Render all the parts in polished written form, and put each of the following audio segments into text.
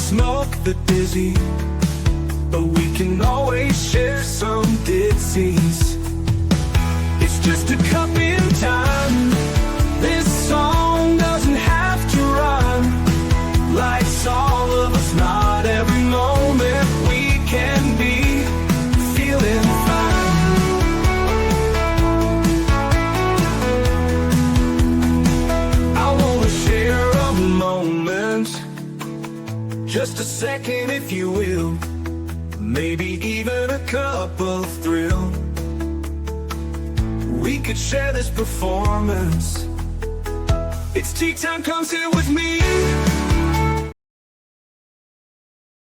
smoke the dizzy, but we can always share some disease. It's just a cup in time. This song doesn't have to rhyme. Life's all of us, not every moment we can be feeling fine. I wanna share a moment, just a second if you will, maybe even a cup of thrill. We could share this performance. It's tea time, come sit with me.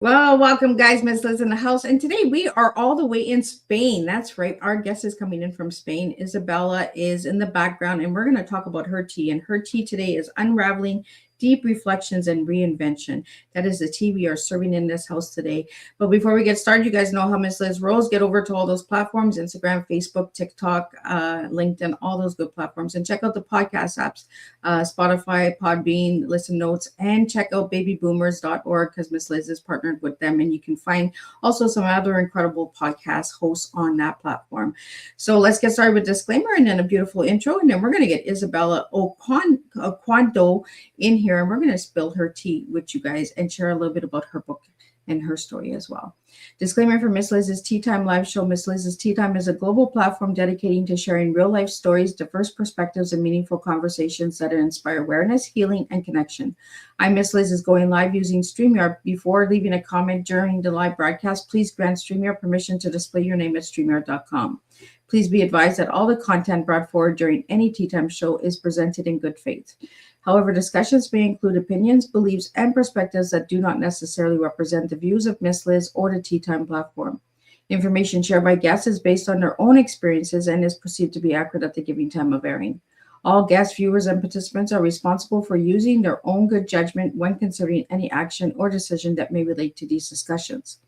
Well, welcome guys, Miss Liz in the house. And today we are all the way in Spain. That's right. Our guest is coming in from Spain. Izabela is in the background and we're going to talk about her tea. And her tea today is Unraveling Deep Reflections and Reinvention. That is the tea we are serving in this house today. But before we get started, you guys know how Miss Liz rolls. Get over to all those platforms, Instagram, Facebook, TikTok, LinkedIn, all those good platforms. And check out the podcast apps, Spotify, Podbean, Listen Notes, and check out babyboomers.org because Miss Liz is partnered with them. And you can find also some other incredible podcast hosts on that platform. So let's get started with disclaimer and then a beautiful intro. And then we're going to get Izabela Oquendo in here, and we're going to spill her tea with you guys and share a little bit about her book and her story as well. Disclaimer for Miss Liz's Tea Time live show. Miss Liz's Tea Time is a global platform dedicating to sharing real life stories, diverse perspectives, and meaningful conversations that inspire awareness, healing, and connection. I'm Miss Liz is going live using StreamYard. Before leaving a comment during the live broadcast, please grant StreamYard permission to display your name at StreamYard.com. Please be advised that all the content brought forward during any Tea Time show is presented in good faith. However, discussions may include opinions, beliefs, and perspectives that do not necessarily represent the views of Miss Liz or the Tea Time platform. Information shared by guests is based on their own experiences and is perceived to be accurate at the given time of airing. All guests, viewers, and participants are responsible for using their own good judgment when considering any action or decision that may relate to these discussions.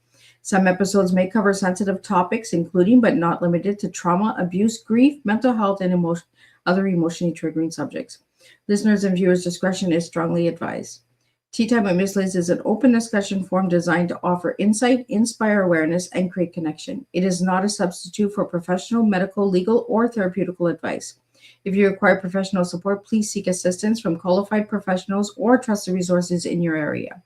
Some episodes may cover sensitive topics, including but not limited to trauma, abuse, grief, mental health, and other emotionally triggering subjects. Listeners' and viewers' discretion is strongly advised. Tea Time with Miss Liz is an open discussion forum designed to offer insight, inspire awareness, and create connection. It is not a substitute for professional, medical, legal, or therapeutical advice. If you require professional support, please seek assistance from qualified professionals or trusted resources in your area.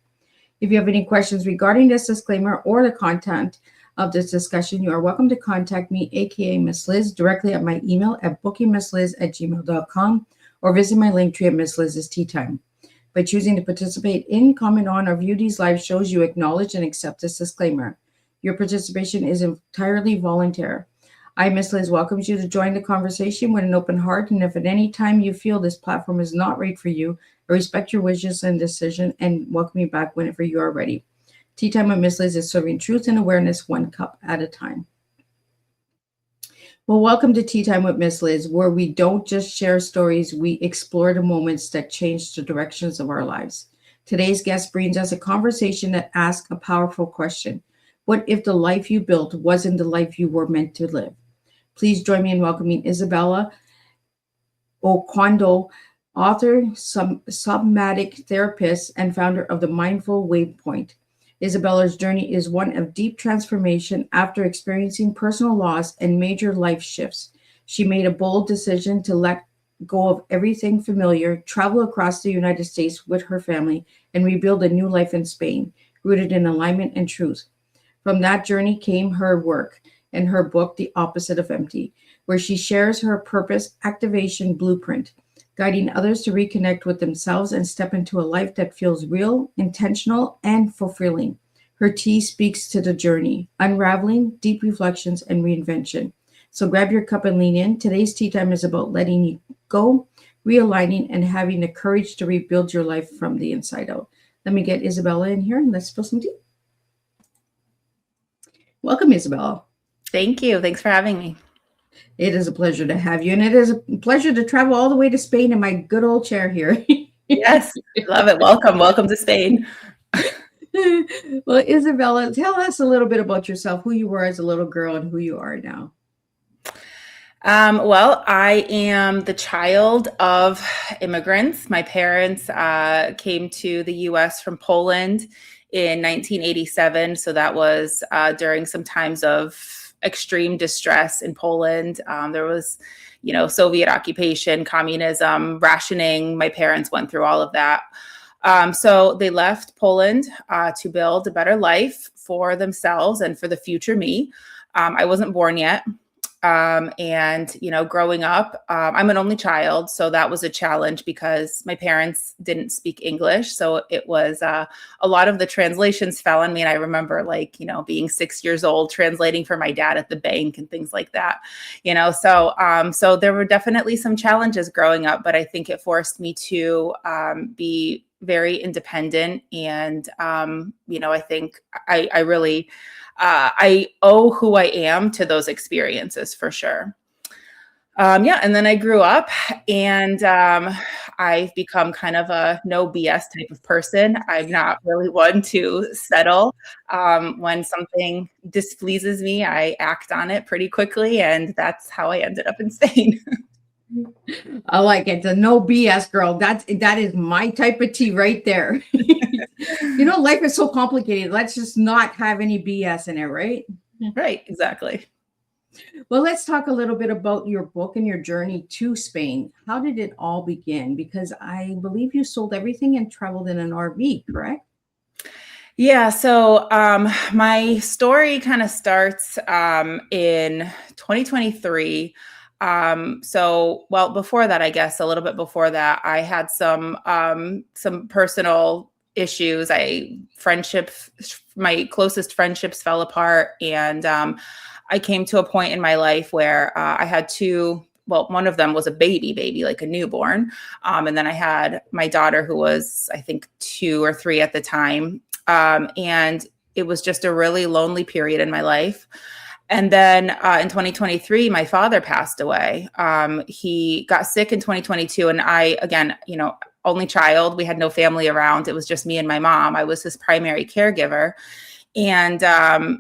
If you have any questions regarding this disclaimer or the content of this discussion, you are welcome to contact me, aka Miss Liz, directly at my email at bookingmissliz@gmail.com or visit my link tree at Miss Liz's Tea Time. By choosing to participate in, comment on, or view these live shows, you acknowledge and accept this disclaimer. Your participation is entirely voluntary. I, Miss Liz, welcomes you to join the conversation with an open heart, and if at any time you feel this platform is not right for you, I respect your wishes and decision and welcome you back whenever you are ready. Tea Time with Miss Liz is serving truth and awareness one cup at a time. Well, welcome to Tea Time with Miss Liz, where we don't just share stories, we explore the moments that change the directions of our lives. Today's guest brings us a conversation that asks a powerful question. What if the life you built wasn't the life you were meant to live? Please join me in welcoming Izabela Oquendo, author, somatic therapist, and founder of the Mindful Waypoint. Izabela's journey is one of deep transformation after experiencing personal loss and major life shifts. She made a bold decision to let go of everything familiar, travel across the United States with her family, and rebuild a new life in Spain, rooted in alignment and truth. From that journey came her work and her book, The Opposite of Empty, where she shares her purpose activation blueprint, guiding others to reconnect with themselves and step into a life that feels real, intentional, and fulfilling. Her tea speaks to the journey, unraveling, deep reflections, and reinvention. So grab your cup and lean in. Today's tea time is about letting you go, realigning, and having the courage to rebuild your life from the inside out. Let me get Izabela in here and let's spill some tea. Welcome, Izabela. Thank you. Thanks for having me. It is a pleasure to have you, and it is a pleasure to travel all the way to Spain in my good old chair here. Yes, love it. Welcome to Spain. Well, Izabela, tell us a little bit about yourself, who you were as a little girl and who you are now. Well, I am the child of immigrants. My parents came to the US from Poland in 1987. So that was during some times of extreme distress in Poland. There was, Soviet occupation, communism, rationing. My parents went through all of that. So they left Poland to build a better life for themselves and for the future me. I wasn't born yet. And, growing up, I'm an only child. So that was a challenge because my parents didn't speak English. So it was a lot of the translations fell on me. And I remember being 6 years old, translating for my dad at the bank and things like that, so there were definitely some challenges growing up, but I think it forced me to be very independent. And, I think I really, I owe who I am to those experiences for sure. And then I grew up and I've become kind of a no BS type of person. I'm not really one to settle. When something displeases me, I act on it pretty quickly. And that's how I ended up in Spain. I like it. The no BS girl. That is my type of tea right there. Life is so complicated. Let's just not have any BS in it, right? Right, exactly. Well, let's talk a little bit about your book and your journey to Spain. How did it all begin? Because I believe you sold everything and traveled in an RV, correct? Yeah, so my story kind of starts in 2023. Before that, I guess a little bit before that, I had some personal issues. My closest friendships fell apart, and I came to a point in my life where I had two. Well, one of them was a baby, like a newborn, and then I had my daughter, who was, I think, 2 or 3 at the time, and it was just a really lonely period in my life. And then in 2023, my father passed away. He got sick in 2022. And I, again, only child, we had no family around. It was just me and my mom. I was his primary caregiver. And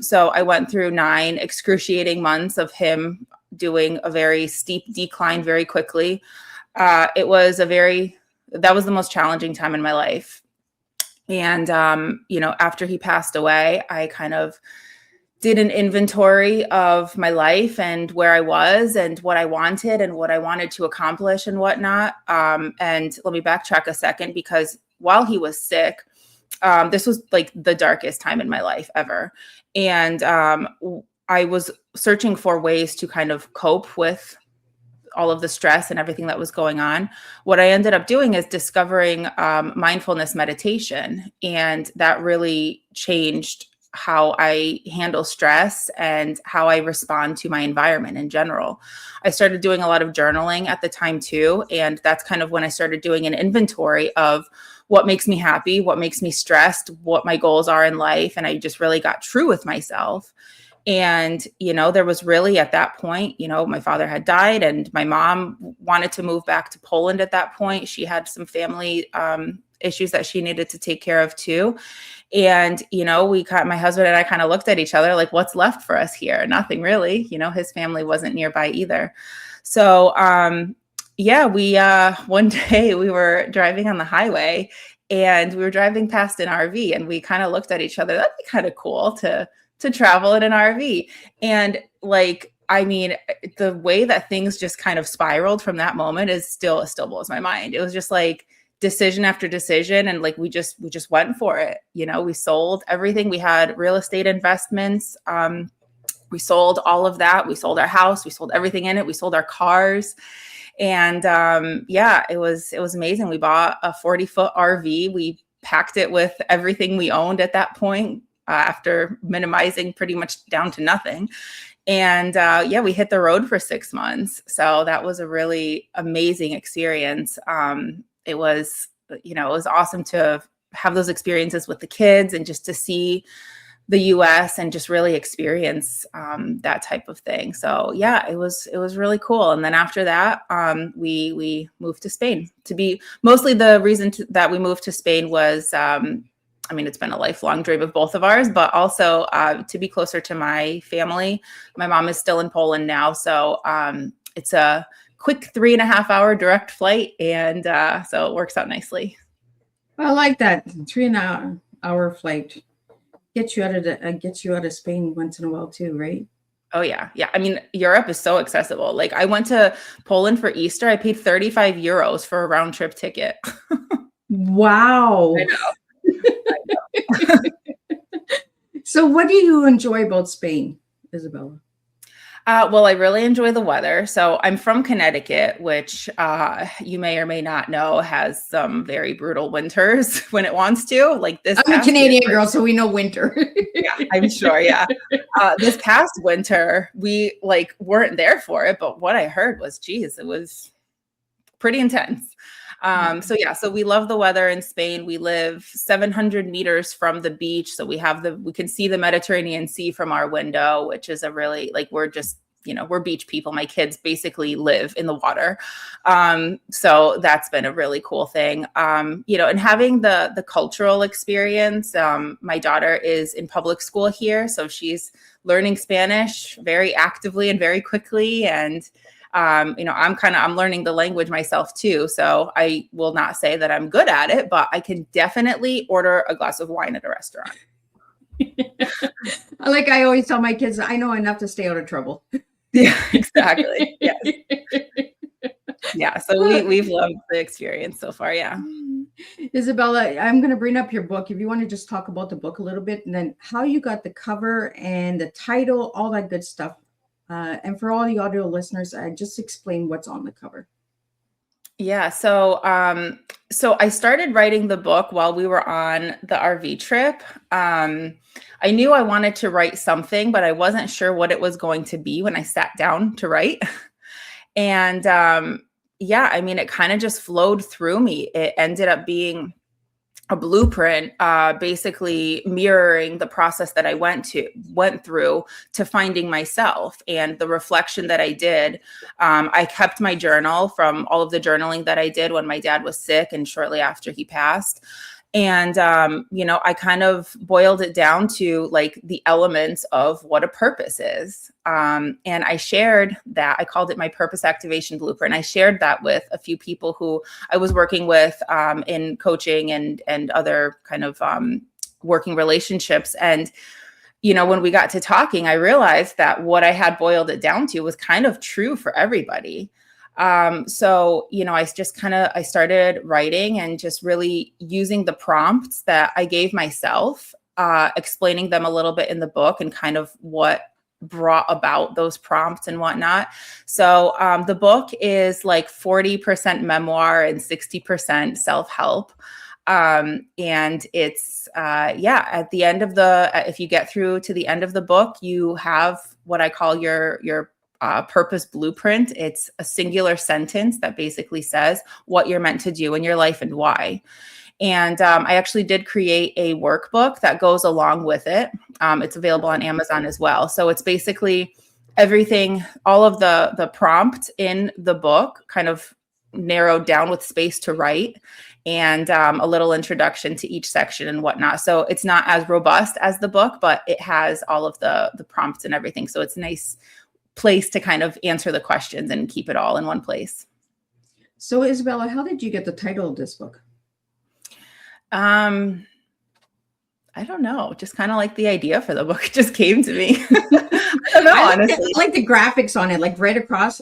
so I went through 9 excruciating months of him doing a very steep decline very quickly. That was the most challenging time in my life. And, after he passed away, I kind of did an inventory of my life and where I was and what I wanted to accomplish and whatnot. And let me backtrack a second, because while he was sick, this was like the darkest time in my life ever. And I was searching for ways to kind of cope with all of the stress and everything that was going on. What I ended up doing is discovering mindfulness meditation. And that really changed how I handle stress and how I respond to my environment in general. I started doing a lot of journaling at the time too. And that's kind of when I started doing an inventory of what makes me happy, what makes me stressed, what my goals are in life. And I just really got true with myself. And, there was really at that point, my father had died and my mom wanted to move back to Poland at that point. She had some family issues that she needed to take care of too. And, my husband and I kind of looked at each other like, what's left for us here? Nothing really. His family wasn't nearby either. So, one day we were driving on the highway and we were driving past an RV and we kind of looked at each other. That'd be kind of cool to travel in an RV. And the way that things just kind of spiraled from that moment still blows my mind. It was just like decision after decision. And like, we just went for it. We sold everything. We had real estate investments. We sold all of that. We sold our house. We sold everything in it. We sold our cars. And it was amazing. We bought a 40-foot RV. We packed it with everything we owned at that point, after minimizing pretty much down to nothing. And we hit the road for 6 months. So that was a really amazing experience. It was awesome to have those experiences with the kids and just to see the US and just really experience that type of thing. So it was really cool. And then after that, we moved to Spain. To be mostly the reason that we moved to Spain was, it's been a lifelong dream of both of ours, but also to be closer to my family. My mom is still in Poland now, so It's a quick 3.5 hour direct flight. And so it works out nicely. I like that 3.5 hour flight. Gets you out of Spain once in a while too, right? Oh yeah. Yeah. I mean, Europe is so accessible. Like I went to Poland for Easter. I paid 35 euros for a round trip ticket. Wow. I know. So what do you enjoy about Spain, Izabela? Well, I really enjoy the weather. So I'm from Connecticut, which you may or may not know has some very brutal winters when it wants to. Like this. I'm a Canadian girl, so we know winter. Yeah, I'm sure. Yeah. This past winter, we like weren't there for it, but what I heard was, geez, it was pretty intense. So yeah, so we love the weather in Spain. We live 700 meters from the beach. So we can see the Mediterranean Sea from our window, which is a really, like, we're just, we're beach people. My kids basically live in the water. So that's been a really cool thing. And having the cultural experience, my daughter is in public school here. So she's learning Spanish very actively and very quickly. And I'm learning the language myself too. So I will not say that I'm good at it, but I can definitely order a glass of wine at a restaurant. Like I always tell my kids, I know enough to stay out of trouble. Yeah, exactly. Yes. Yeah. So we've loved the experience so far. Yeah. Izabela, I'm going to bring up your book. If you want to just talk about the book a little bit and then how you got the cover and the title, all that good stuff. And for all the audio listeners, just explain what's on the cover. Yeah. So I started writing the book while we were on the RV trip. I knew I wanted to write something, but I wasn't sure what it was going to be when I sat down to write. And it kind of just flowed through me. It ended up being a blueprint, basically mirroring the process that I went through to finding myself and the reflection that I did. I kept my journal from all of the journaling that I did when my dad was sick and shortly after he passed. And, I kind of boiled it down to like the elements of what a purpose is. And I shared that. I called it my purpose activation blueprint. I shared that with a few people who I was working with in coaching and other kind of working relationships. And, when we got to talking, I realized that what I had boiled it down to was kind of true for everybody. I started writing and just really using the prompts that I gave myself, explaining them a little bit in the book and kind of what brought about those prompts and whatnot. So the book is like 40% memoir and 60% self-help. And it's, at the end of if you get through to the end of the book, you have what I call your purpose blueprint. It's a singular sentence that basically says what you're meant to do in your life and why. And I actually did create a workbook that goes along with it. It's available on Amazon as well. So it's basically everything, all of the prompt in the book kind of narrowed down with space to write and a little introduction to each section and whatnot. So it's not as robust as the book, but it has all of the prompts and everything. So it's a nice place to kind of answer the questions and keep it all in one place. So Izabela, how did you get the title of this book? I don't know. Just kind of like the idea for the book just came to me. I don't know, honestly. I like the graphics on it, like right across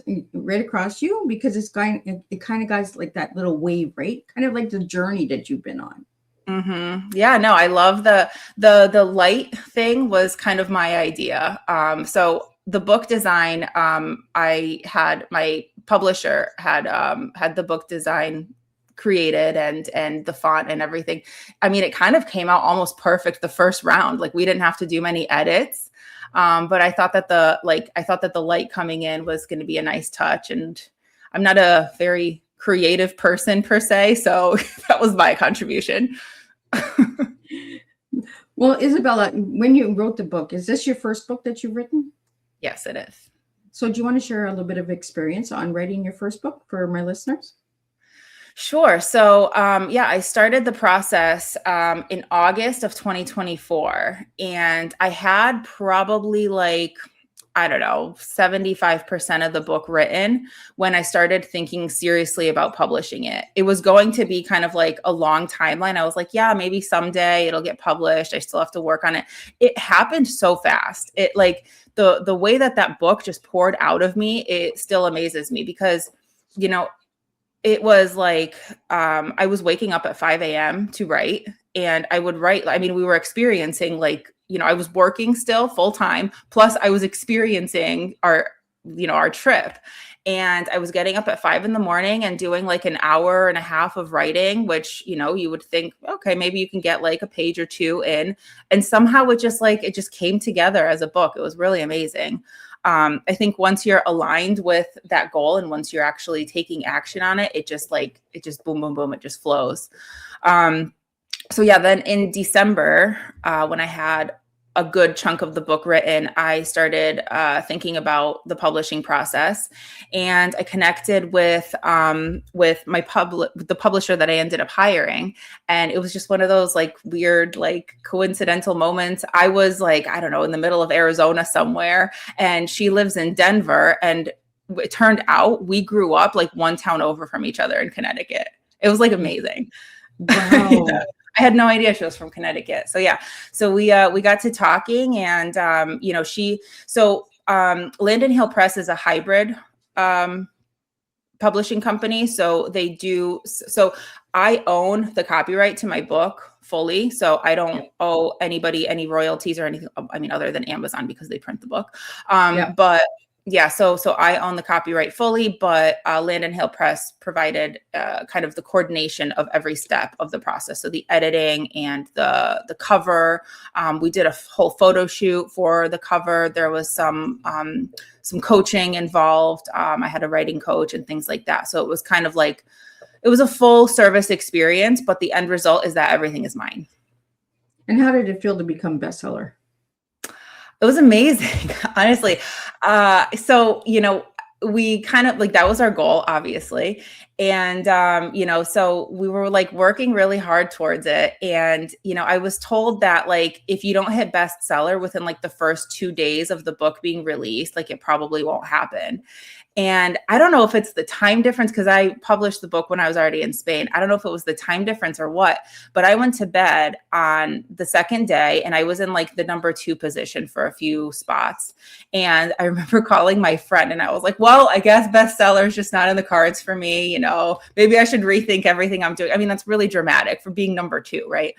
you, because it kind of guys like that little wave, right? Kind of like the journey that you've been on. Mm-hmm. Yeah, no, I love the light thing was kind of my idea. So the book design, I had my publisher had the book design created and the font and everything. I mean, it kind of came out almost perfect the first round. Like we didn't have to do many edits. But I thought that the light coming in was going to be a nice touch. And I'm not a very creative person per se, so that was my contribution. Well, Izabela, when you wrote the book, is this your first book that you've written? Yes, it is. So do you want to share a little bit of experience on writing your first book for my listeners? Sure. So, I started the process in August of 2024, and I had probably I don't know, 75% of the book written when I started thinking seriously about publishing it. It was going to be kind of like a long timeline. I was like, yeah, maybe someday it'll get published. I still have to work on it. It happened so fast. It like the way that book just poured out of me, it still amazes me because, you know, it was like I was waking up at 5 a.m. to write, and I would write. I mean, we were experiencing like, you know, I was working still full time. Plus I was experiencing our trip. And I was getting up at 5 a.m. and doing like an hour and a half of writing, which, you know, you would think, okay, maybe you can get like a page or two in. And somehow it just came together as a book. It was really amazing. I think once you're aligned with that goal and once you're actually taking action on it, it just boom, boom, boom, it just flows. So yeah, then in December, when I had a good chunk of the book written, I started thinking about the publishing process, and I connected with the publisher that I ended up hiring. And it was just one of those like weird, like coincidental moments. I was like, I don't know, in the middle of Arizona somewhere, and she lives in Denver. And it turned out we grew up like one town over from each other in Connecticut. It was like amazing. Wow. Yeah. I had no idea she was from Connecticut. So yeah, so we got to talking, and Landon Hill Press is a hybrid publishing company. So I own the copyright to my book fully. So I don't owe anybody any royalties or anything. I mean, other than Amazon, because they print the book. But yeah, so I own the copyright fully, but Landon Hill Press provided kind of the coordination of every step of the process. So the editing and the cover. We did a whole photo shoot for the cover. There was some coaching involved. I had a writing coach and things like that. So it was kind of like, it was a full service experience, but the end result is that everything is mine. And how did it feel to become bestseller? It was amazing, honestly. So, you know, we kind of like, that was our goal, obviously. And, so we were like working really hard towards it. And, you know, I was told that like, if you don't hit bestseller within like the first 2 days of the book being released, like it probably won't happen. And I don't know if it's the time difference, because I published the book when I was already in Spain. I don't know if it was the time difference or what, but I went to bed on the second day and I was in like the number 2 position for a few spots. And I remember calling my friend and I was like, well, I guess bestseller is just not in the cards for me. You know, maybe I should rethink everything I'm doing. I mean, that's really dramatic for being number 2, right?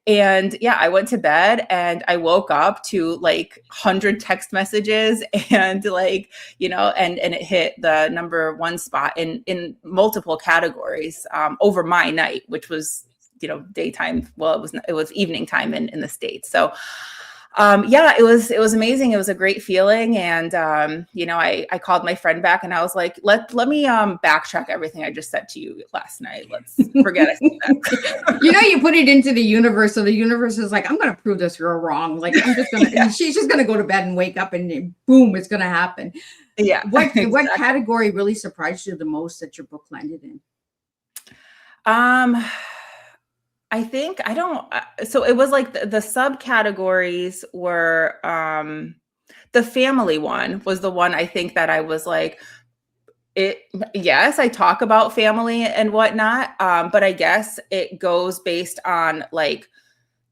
And yeah, I went to bed and I woke up to like 100 text messages and like, you know, and it hit the number 1 spot in multiple categories over my night, which was, you know, daytime. Well, it was evening time in the States. So it was amazing. It was a great feeling. And, I called my friend back and I was like, let me backtrack everything I just said to you last night. Let's forget I said that. You put it into the universe. So the universe is like, I'm going to prove this girl wrong. Like, I'm just going to, she's just going to go to bed and wake up and boom, it's going to happen. Yeah. What category really surprised you the most that your book landed in? I think so it was like the subcategories were, the family one was the one I think that I was like, yes, I talk about family and whatnot. But I guess it goes based on like,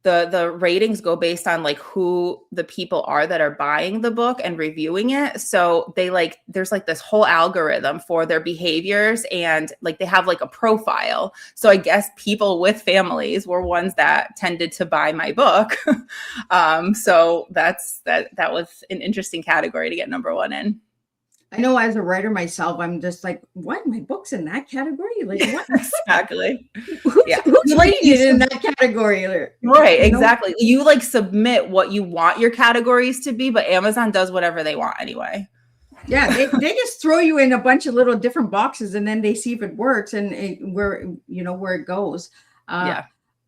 the ratings go based on like who the people are that are buying the book and reviewing it. So there's like this whole algorithm for their behaviors, and like they have like a profile. So I guess people with families were ones that tended to buy my book. So that was an interesting category to get number 1 in. I know as a writer myself, I'm just like, what? My book's in that category? Like, what? Exactly. Who's writing it in that category? Right, exactly. You like submit what you want your categories to be, but Amazon does whatever they want anyway. Yeah, they just throw you in a bunch of little different boxes and then they see if it works and where it goes. I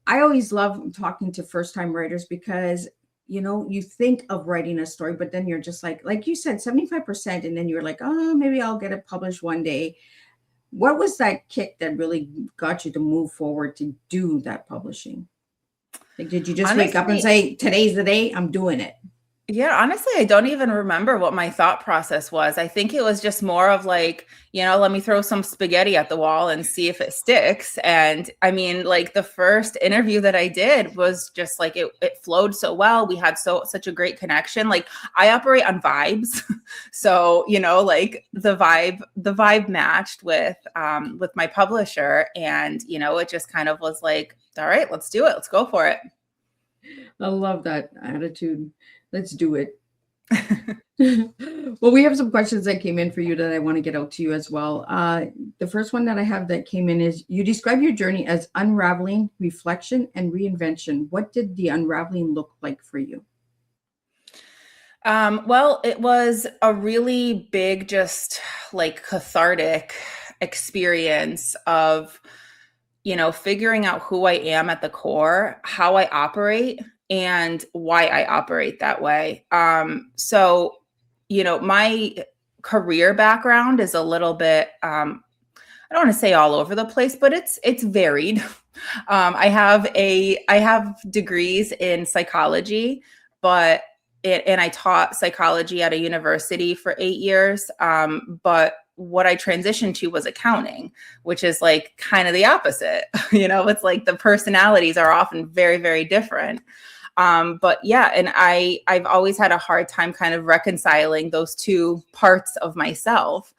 always love talking to first-time writers because you think of writing a story, but then you're just like you said, 75%. And then you're like, oh, maybe I'll get it published one day. What was that kick that really got you to move forward to do that publishing? Like, did you just wake up and say, today's the day, I'm doing it? Yeah, honestly, I don't even remember what my thought process was. I think it was just more of like, let me throw some spaghetti at the wall and see if it sticks. And I mean, like the first interview that I did was just like it flowed so well. We had such a great connection. Like I operate on vibes. So, like the vibe matched with my publisher. And, it just kind of was like, all right, let's do it. Let's go for it. I love that attitude. Let's do it. Well, we have some questions that came in for you that I want to get out to you as well. The first one that I have that came in is, you describe your journey as unraveling, reflection, and reinvention. What did the unraveling look like for you? Well, it was a really big, just like cathartic experience of, figuring out who I am at the core, how I operate, and why I operate that way. So, my career background is a little bit, I don't want to say all over the place, but it's varied. I have degrees in psychology, but and I taught psychology at a university for 8 years. But what I transitioned to was accounting, which is like kind of the opposite. It's like the personalities are often very, very different. But yeah, and I've always had a hard time kind of reconciling those two parts of myself.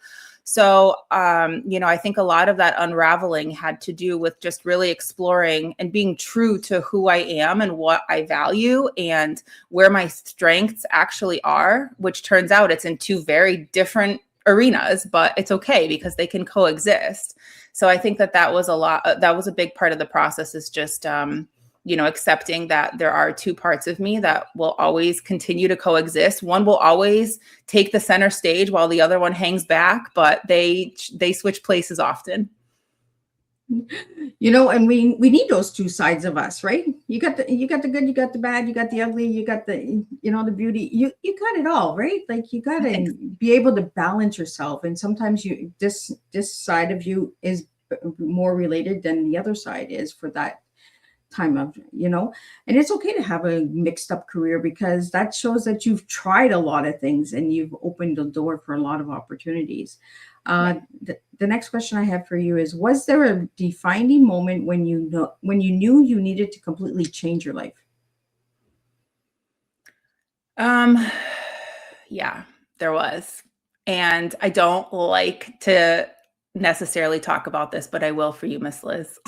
So, I think a lot of that unraveling had to do with just really exploring and being true to who I am and what I value and where my strengths actually are, which turns out it's in two very different arenas, but it's okay because they can coexist. So I think that was that was a big part of the process, is just, accepting that there are two parts of me that will always continue to coexist. One will always take the center stage while the other one hangs back, but they switch places often. And we need those two sides of us, right? You got the good, you got the bad, you got the ugly, you got the the beauty. You got it all, right? Like you got to be able to balance yourself. And sometimes this side of you is more related than the other side is for that time of, and it's okay to have a mixed up career, because that shows that you've tried a lot of things and you've opened the door for a lot of opportunities. The next question I have for you is, was there a defining moment when you knew you needed to completely change your life? Yeah, there was. And I don't like to necessarily talk about this, but I will for you, Miss Liz.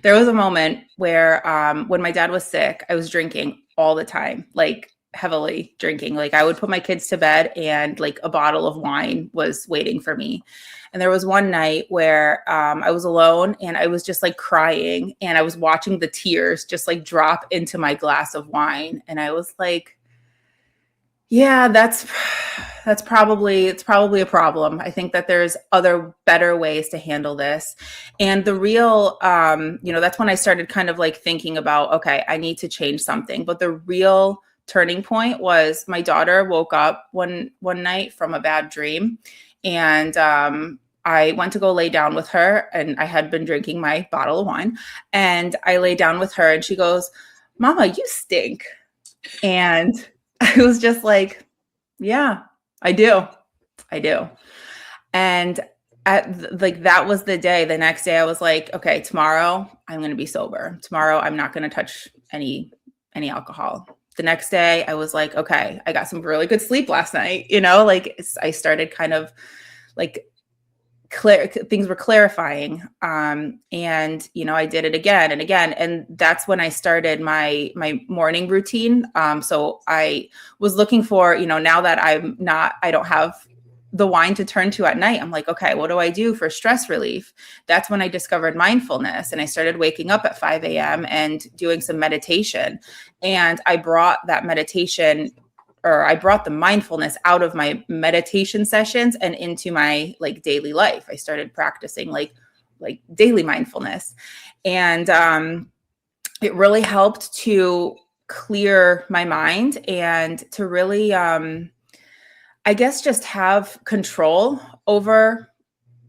There was a moment where when my dad was sick, I was drinking all the time, like heavily drinking. Like I would put my kids to bed and like a bottle of wine was waiting for me. And there was one night where I was alone and I was just like crying, and I was watching the tears just like drop into my glass of wine. And I was like, yeah, it's probably a problem. I think that there's other better ways to handle this. And the real, that's when I started kind of like thinking about, okay, I need to change something. But the real turning point was my daughter woke up one night from a bad dream, and I went to go lay down with her, and I had been drinking my bottle of wine, and I lay down with her, and she goes, "Mama, you stink." And I was just like, yeah, I do. And that was the day. The next day I was like, okay, tomorrow I'm going to be sober. Tomorrow I'm not going to touch any alcohol. The next day I was like, okay, I got some really good sleep last night. Like I started kind of like things were clarifying. And, I did it again and again. And that's when I started my morning routine. So I was looking for, now that I don't have the wine to turn to at night, I'm like, okay, what do I do for stress relief? That's when I discovered mindfulness, and I started waking up at 5 a.m. and doing some meditation. And I brought that meditation, or I brought the mindfulness out of my meditation sessions and into my like daily life. I started practicing like daily mindfulness. And it really helped to clear my mind and to really, I guess, just have control over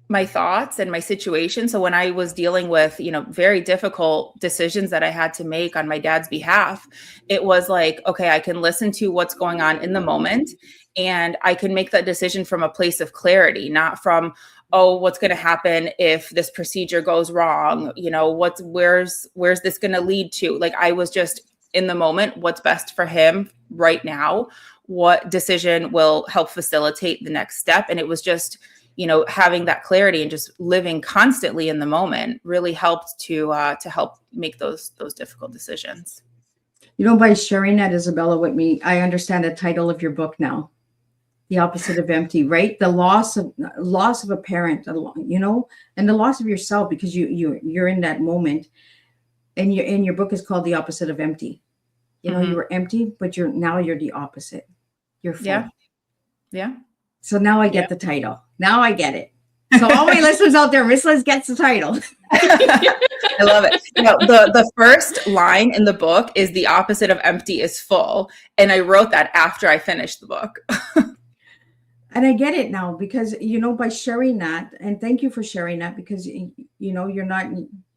my thoughts and my situation. So when I was dealing with, very difficult decisions that I had to make on my dad's behalf, it was like, okay, I can listen to what's going on in the moment, and I can make that decision from a place of clarity, not from, oh, what's going to happen if this procedure goes wrong? Where's this going to lead to? Like, I was just in the moment, what's best for him right now, what decision will help facilitate the next step. And it was just, having that clarity and just living constantly in the moment really helped to help make those difficult decisions. By sharing that, Izabela, with me, I understand the title of your book now, The Opposite of Empty, right? The loss of a parent, and the loss of yourself, because you're in that moment, and your book is called The Opposite of Empty. You were empty, but you're the opposite. You're full. Yeah. So now I get the title. Now I get it. So all my listeners out there, Miss Liz gets the title. I love it. The first line in the book is the opposite of empty is full. And I wrote that after I finished the book. And I get it now because, by sharing that, and thank you for sharing that, because, you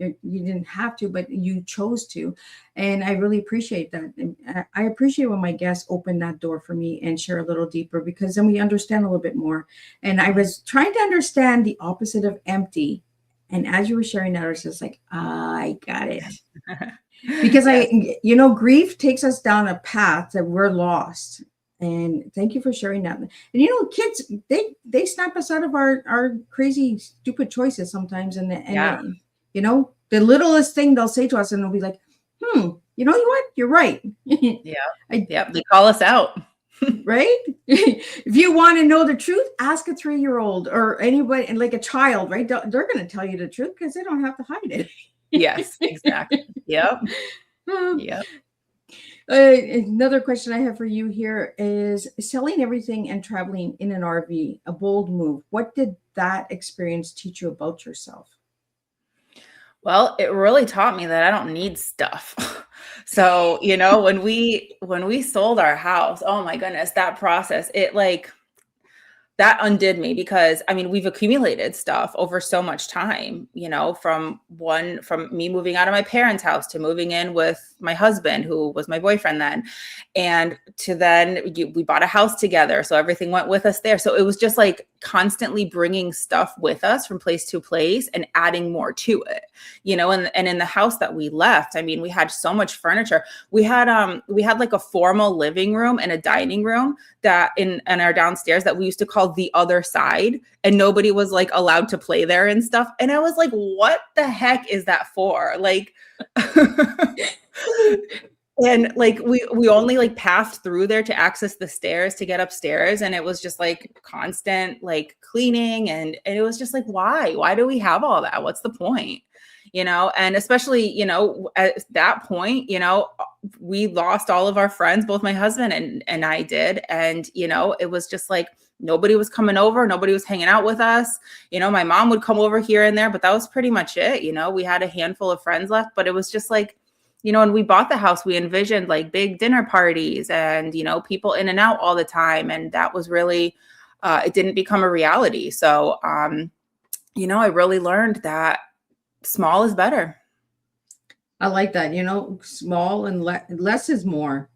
didn't have to, but you chose to. And I really appreciate that. And I appreciate when my guests open that door for me and share a little deeper, because then we understand a little bit more. And I was trying to understand the opposite of empty. And as you were sharing that, I was just like, I got it. Because grief takes us down a path that we're lost. And thank you for sharing that. And kids, they snap us out of our crazy, stupid choices sometimes. And the littlest thing they'll say to us, and they'll be like, you know what? You're right. Yeah. They call us out. Right? If you want to know the truth, ask a 3-year-old or anybody, and like a child, right? They're going to tell you the truth because they don't have to hide it. Yes, exactly. Yep. Yep. Another question I have for you here is selling everything and traveling in an RV, a bold move. What did that experience teach you about yourself? Well, it really taught me that I don't need stuff. So, when we sold our house, oh my goodness, that process, that undid me, because we've accumulated stuff over so much time, from me moving out of my parents' house to moving in with my husband, who was my boyfriend then, and to then we bought a house together. So everything went with us there. So it was just like constantly bringing stuff with us from place to place and adding more to it, and in the house that we left, we had so much furniture. We had like a formal living room and a dining room that in our downstairs that we used to call the other side, and nobody was like allowed to play there and stuff. And I was like, what the heck is that for? Like, and like we only like passed through there to access the stairs to get upstairs, and it was just like constant like cleaning, and it was just like, why do we have all that? What's the point? And especially, at that point, we lost all of our friends, both my husband and I did. And, it was just like, nobody was coming over. Nobody was hanging out with us. My mom would come over here and there, but that was pretty much it. We had a handful of friends left, but it was just like, when we bought the house, we envisioned like big dinner parties and, people in and out all the time. And that was really, it didn't become a reality. So, I really learned that small is better. I like that. Small and less is more.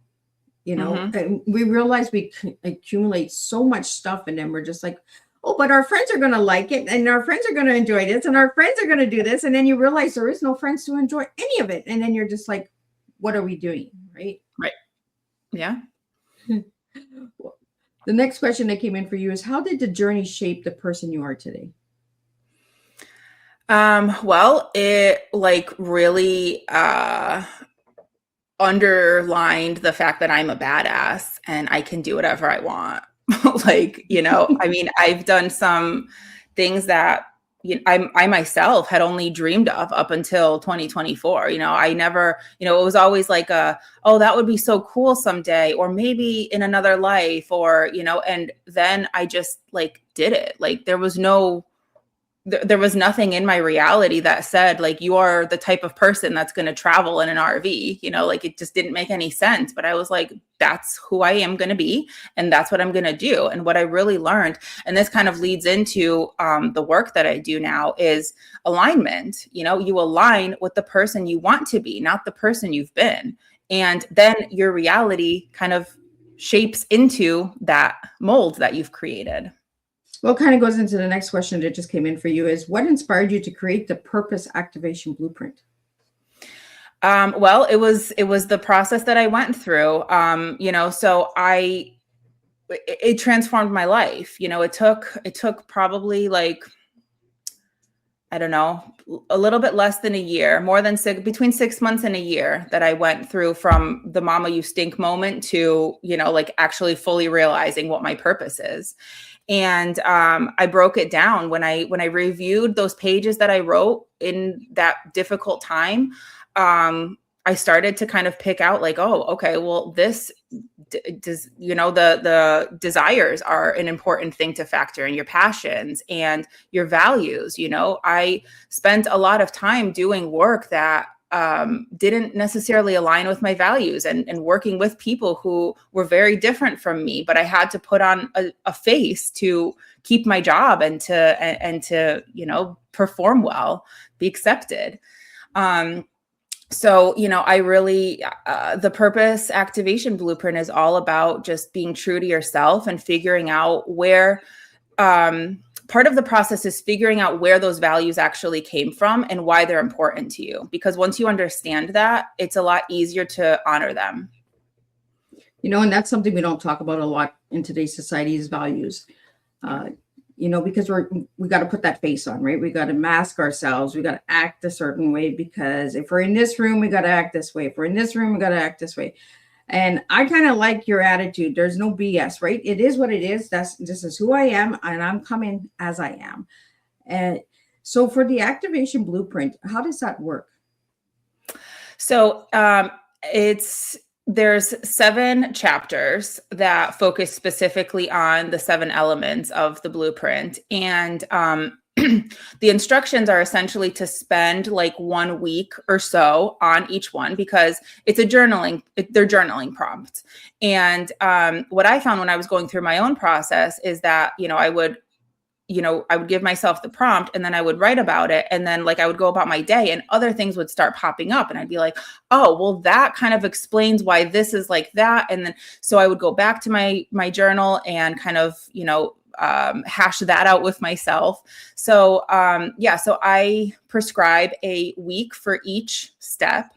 And we realize we accumulate so much stuff, and then we're just like, oh, but our friends are going to like it, and our friends are going to enjoy this, and our friends are going to do this. And then you realize there is no friends to enjoy any of it. And then you're just like, what are we doing? Right. Yeah. The next question that came in for you is, how did the journey shape the person you are today? Well, it like really underlined the fact that I'm a badass and I can do whatever I want. I've done some things that I myself had only dreamed of up until 2024. I never, it was always like oh, that would be so cool someday, or maybe in another life, or, and then I just like did it. Like there was no there was nothing in my reality that said like, you are the type of person that's going to travel in an RV, like it just didn't make any sense. But I was like, that's who I am going to be. And that's what I'm going to do. And what I really learned, and this kind of leads into the work that I do now, is alignment. You align with the person you want to be, not the person you've been. And then your reality kind of shapes into that mold that you've created. Well, kind of goes into the next question that just came in for you, is what inspired you to create the Purpose Activation Blueprint? Well, it was the process that I went through, so it transformed my life. It took probably like, I don't know, a little bit less than a year, between 6 months and a year, that I went through from the mama you stink moment to, like actually fully realizing what my purpose is. And I broke it down when I reviewed those pages that I wrote in that difficult time. I started to kind of pick out like, oh, okay, well, this does, the desires are an important thing to factor in, your passions and your values. I spent a lot of time doing work that didn't necessarily align with my values, and working with people who were very different from me, but I had to put on a face to keep my job and to perform well, be accepted. So, I really, the Purpose Activation Blueprint is all about just being true to yourself and figuring out where, part of the process is figuring out where those values actually came from and why they're important to you. Because once you understand that, it's a lot easier to honor them. And that's something we don't talk about a lot in today's society, is values. Because we got to put that face on, right? We got to mask ourselves. We got to act a certain way, because if we're in this room, we got to act this way. If we're in this room, we got to act this way. And I kind of like your attitude. There's no BS, right? It is what it is. This is who I am, and I'm coming as I am. And so for the Activation Blueprint, how does that work? So there's 7 chapters that focus specifically on the 7 elements of the blueprint. And the instructions are essentially to spend like 1 week or so on each one, because they're journaling prompts. And what I found when I was going through my own process is that, I would give myself the prompt, and then I would write about it. And then like I would go about my day, and other things would start popping up, and I'd be like, oh, well, that kind of explains why this is like that. And then, so I would go back to my journal and kind of, hash that out with myself. So, so I prescribe a week for each step.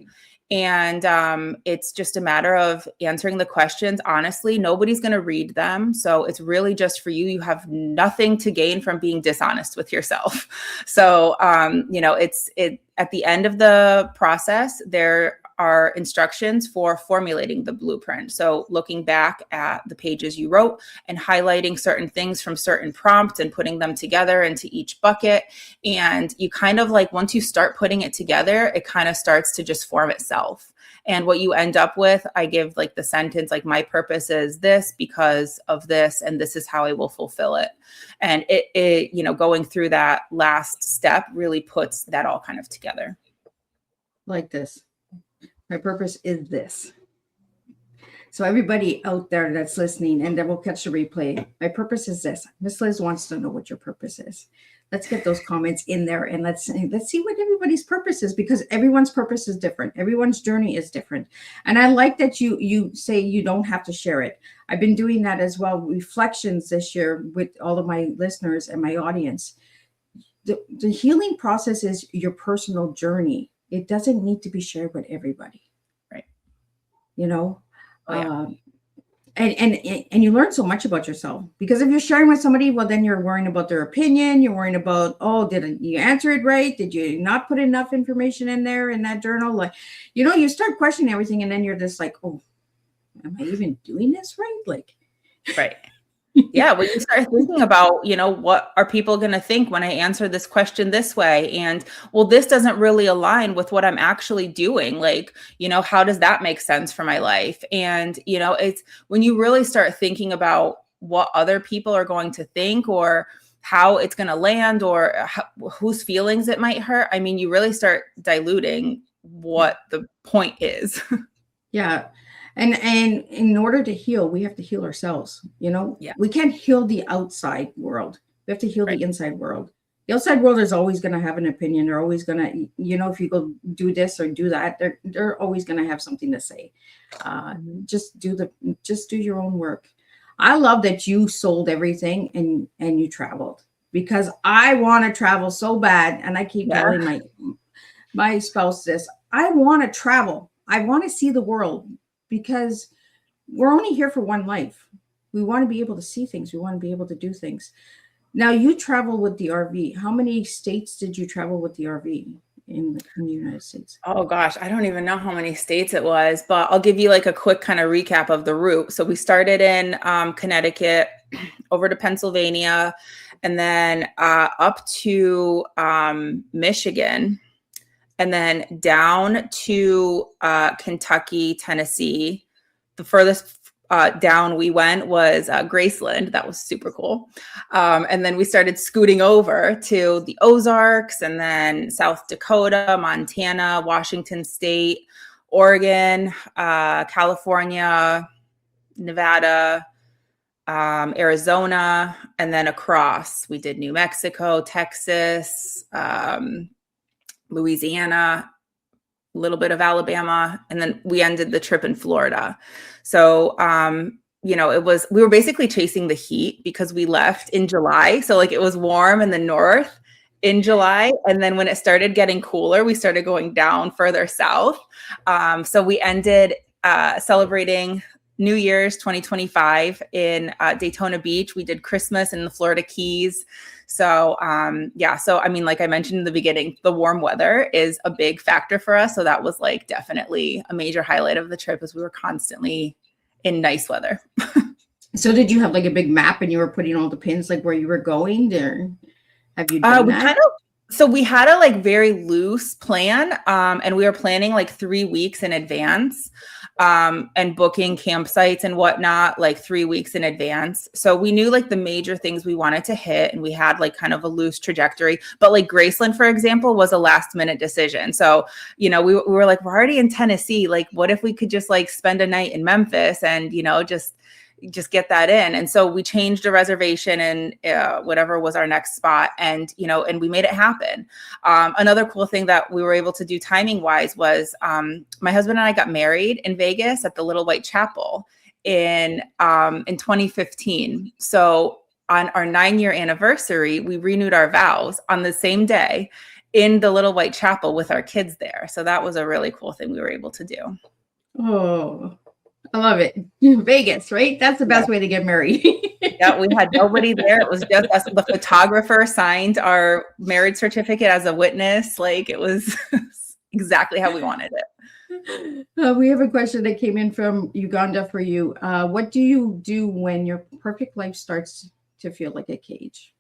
And it's just a matter of answering the questions. Honestly, nobody's going to read them. So it's really just for you. You have nothing to gain from being dishonest with yourself. So, it's at the end of the process, there are instructions for formulating the blueprint. So looking back at the pages you wrote and highlighting certain things from certain prompts and putting them together into each bucket. And you kind of like, once you start putting it together, it kind of starts to just form itself. And what you end up with, I give like the sentence, like, my purpose is this because of this, and this is how I will fulfill it. And it going through that last step really puts that all kind of together. Like this. My purpose is this. So everybody out there that's listening, and then we'll catch the replay. My purpose is this. Miss Liz wants to know what your purpose is. Let's get those comments in there, and let's see what everybody's purpose is, because everyone's purpose is different. Everyone's journey is different. And I like that you say you don't have to share it. I've been doing that as well. Reflections this year with all of my listeners and my audience. The healing process is your personal journey. It doesn't need to be shared with everybody. Right. Oh, yeah. And you learn so much about yourself, because if you're sharing with somebody, well, then you're worrying about their opinion. You're worrying about, oh, did you answer it right? Did you not put enough information in there in that journal? Like, you start questioning everything, and then you're just like, oh, am I even doing this right? Like, right. Yeah, when you start thinking about, what are people going to think when I answer this question this way? And, well, this doesn't really align with what I'm actually doing. Like, how does that make sense for my life? And, it's when you really start thinking about what other people are going to think, or how it's going to land or whose feelings it might hurt, I mean, you really start diluting what the point is. Yeah. And in order to heal, we have to heal ourselves. Yeah. We can't heal the outside world. We have to heal Right. the inside world. The outside world is always going to have an opinion. They're always going to, if you go do this or do that, they're always going to have something to say. Just do your own work. I love that you sold everything and you traveled, because I want to travel so bad. And I keep telling my spouse this. I want to travel. I want to see the world, because we're only here for one life. We want to be able to see things. We want to be able to do things. Now, you travel with the RV. How many states did you travel with the RV in the United States? Oh gosh, I don't even know how many states it was, but I'll give you like a quick kind of recap of the route. So we started in Connecticut, over to Pennsylvania, and then up to Michigan, and then down to Kentucky, Tennessee. The furthest down we went was Graceland. That was super cool. And then we started scooting over to the Ozarks, and then South Dakota, Montana, Washington State, Oregon, California, Nevada, Arizona, and then across. We did New Mexico, Texas, Louisiana, a little bit of Alabama, and then we ended the trip in Florida. So, we were basically chasing the heat, because we left in July. So like it was warm in the north in July. And then when it started getting cooler, we started going down further south. So we ended celebrating New Year's 2025 in Daytona Beach. We did Christmas in the Florida Keys. So, so I mean, like I mentioned in the beginning, the warm weather is a big factor for us. So that was like definitely a major highlight of the trip, as we were constantly in nice weather. So did you have like a big map and you were putting all the pins like where you were going there? Have you done that? So we had a like very loose plan, and we were planning like 3 weeks in advance, and booking campsites and whatnot like 3 weeks in advance. So we knew like the major things we wanted to hit, and we had like kind of a loose trajectory. But like Graceland, for example, was a last minute decision. So, we were like, we're already in Tennessee. Like, what if we could just like spend a night in Memphis and, just get that in. And so we changed a reservation and whatever was our next spot, and we made it happen. Another cool thing that we were able to do timing wise was my husband and I got married in Vegas at the Little White Chapel in 2015. So on our 9-year anniversary, we renewed our vows on the same day in the Little White Chapel with our kids there. So that was a really cool thing we were able to do. Oh, I love it. Vegas, right? That's the best way to get married. Yeah, we had nobody there. It was just us. The photographer signed our marriage certificate as a witness. Like, it was exactly how we wanted it. We have a question that came in from Uganda for you. What do you do when your perfect life starts to feel like a cage?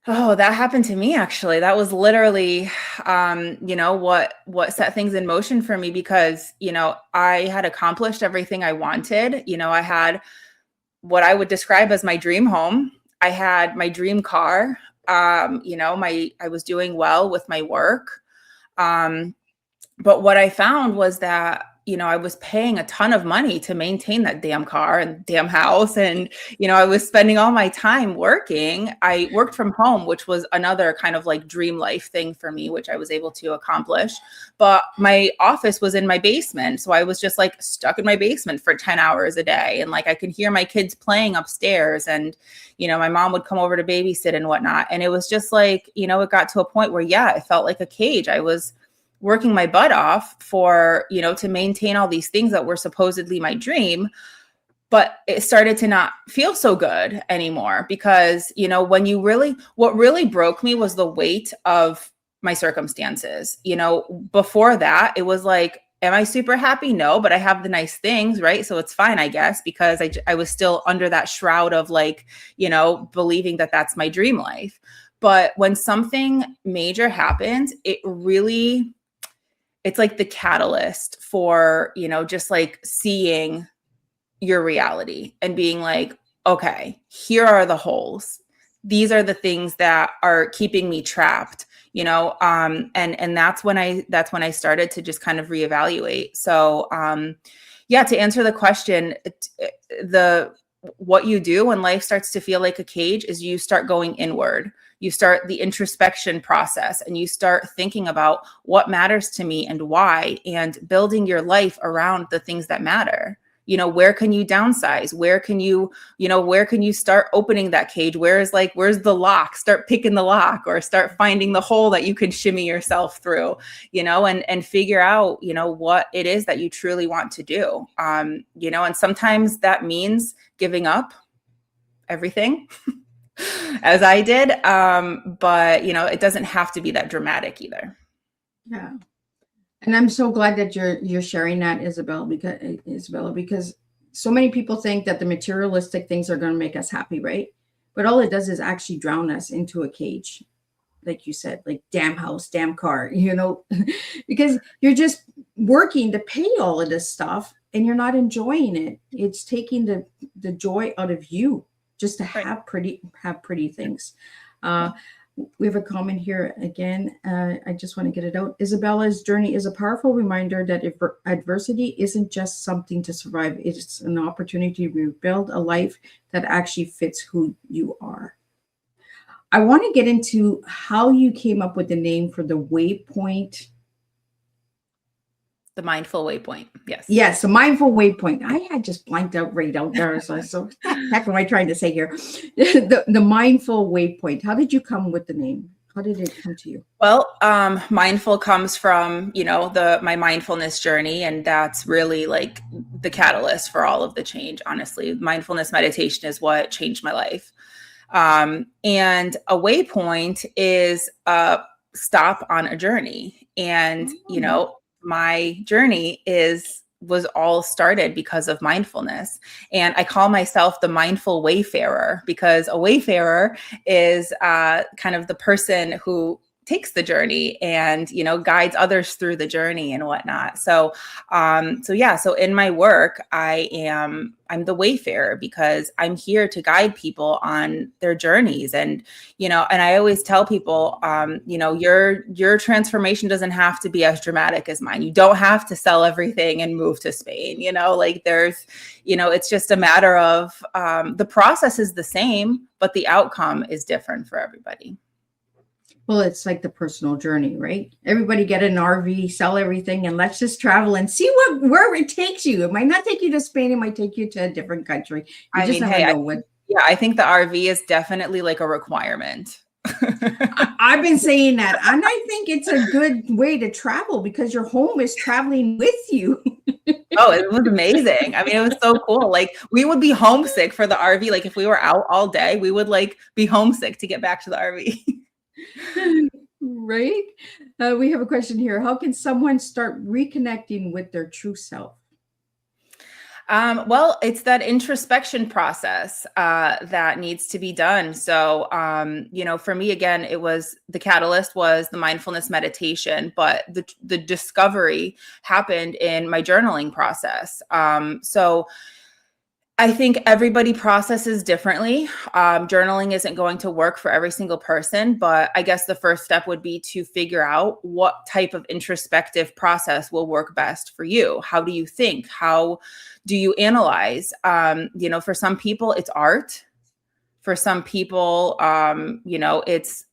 Oh, that happened to me, actually. That was literally, what set things in motion for me, because, I had accomplished everything I wanted. I had what I would describe as my dream home. I had my dream car. I was doing well with my work. But what I found was that, I was paying a ton of money to maintain that damn car and damn house. And, I was spending all my time working. I worked from home, which was another kind of like dream life thing for me, which I was able to accomplish. But my office was in my basement. So I was just like stuck in my basement for 10 hours a day. And like, I could hear my kids playing upstairs, and, my mom would come over to babysit and whatnot. And it was just like, it got to a point where, it felt like a cage. I was working my butt off for, to maintain all these things that were supposedly my dream. But it started to not feel so good anymore, because, what really broke me was the weight of my circumstances. Before that, it was like, am I super happy? No, but I have the nice things, right? So it's fine, I guess, because I was still under that shroud of like, believing that that's my dream life. But when something major happens, it's like the catalyst for, just like seeing your reality and being like, okay, here are the holes. these are the things that are keeping me trapped, and that's when I started to just kind of reevaluate. So, yeah, to answer the question, what you do when life starts to feel like a cage is you start going inward. You start the introspection process, and you start thinking about what matters to me and why, and building your life around the things that matter. Where can you downsize? Where can you start opening that cage? Where's the lock? Start picking the lock, or start finding the hole that you can shimmy yourself through, and figure out, what it is that you truly want to do. And sometimes that means giving up everything as I did. But it doesn't have to be that dramatic either. Yeah. And I'm so glad that you're sharing that, Izabela, because so many people think that the materialistic things are going to make us happy, right? But all it does is actually drown us into a cage, like you said, like damn house, damn car, because you're just working to pay all of this stuff and you're not enjoying it. It's taking the joy out of you just to have pretty things. We have a comment here again. I just want to get it out. Izabela's journey is a powerful reminder that if adversity isn't just something to survive, it's an opportunity to rebuild a life that actually fits who you are. I want to get into how you came up with the name for the waypoint. The mindful waypoint. Yes. Yes, a mindful waypoint. I had just blanked out right out there. So heck, what am I trying to say here? The mindful waypoint. How did you come with the name? How did it come to you? Well, mindful comes from, my mindfulness journey. And that's really like the catalyst for all of the change. Honestly, mindfulness meditation is what changed my life. And a waypoint is a stop on a journey. And, my journey was all started because of mindfulness. And I call myself the mindful wayfarer, because a wayfarer is kind of the person who takes the journey and, guides others through the journey and whatnot. So in my work, I'm the wayfarer, because I'm here to guide people on their journeys. And, and I always tell people, your transformation doesn't have to be as dramatic as mine. You don't have to sell everything and move to Spain, it's just a matter of, the process is the same, but the outcome is different for everybody. Well, it's like the personal journey, right? Everybody get an RV, sell everything, and let's just travel and see where it takes you. It might not take you to Spain. It might take you to a different country. I think the RV is definitely like a requirement. I've been saying that. And I think it's a good way to travel, because your home is traveling with you. Oh, it was amazing. I mean, it was so cool. Like, we would be homesick for the RV. Like, if we were out all day, we would be homesick to get back to the RV. Right? We have a question here. How can someone start reconnecting with their true self? Well, it's that introspection process that needs to be done. So, for me, again, the catalyst was the mindfulness meditation, but the discovery happened in my journaling process. So I think everybody processes differently. Journaling isn't going to work for every single person, but I guess the first step would be to figure out what type of introspective process will work best for you. How do you think? How do you analyze? For some people, it's art. For some people, it's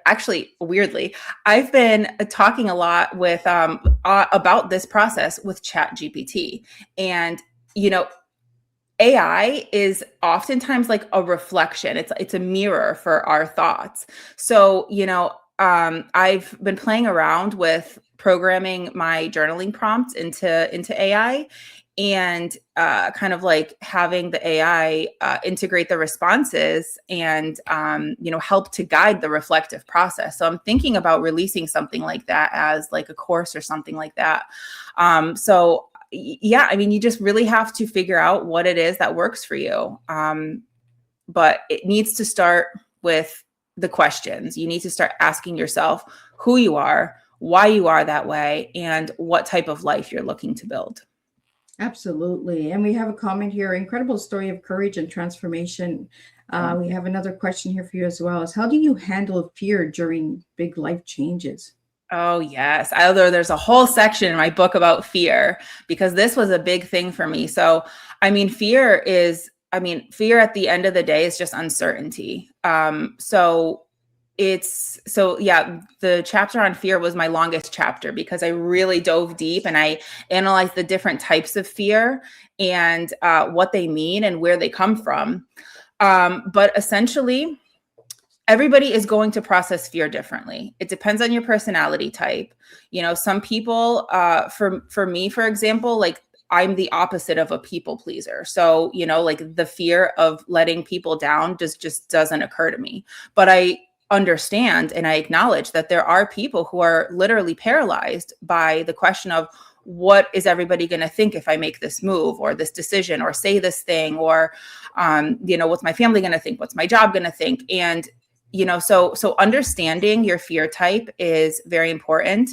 actually, weirdly, I've been talking a lot with about this process with ChatGPT, and AI is oftentimes like a reflection. It's a mirror for our thoughts. So, I've been playing around with programming my journaling prompts into AI, and kind of like having the AI integrate the responses and, help to guide the reflective process. So I'm thinking about releasing something like that as like a course or something like that. Yeah, I mean, you just really have to figure out what it is that works for you. But it needs to start with the questions. You need to start asking yourself who you are, why you are that way, and what type of life you're looking to build. Absolutely. And we have a comment here. Incredible story of courage and transformation. We have another question here for you as well. Is how do you handle fear during big life changes? Oh, yes. There's a whole section in my book about fear because this was a big thing for me. So, fear at the end of the day is just uncertainty. The chapter on fear was my longest chapter because I really dove deep and I analyzed the different types of fear and what they mean and where they come from. But essentially, everybody is going to process fear differently. It depends on your personality type. Some people, for me, for example, like I'm the opposite of a people pleaser. So, like the fear of letting people down just doesn't occur to me. But I understand and I acknowledge that there are people who are literally paralyzed by the question of what is everybody going to think if I make this move or this decision or say this thing or, what's my family going to think? What's my job going to think? And so understanding your fear type is very important.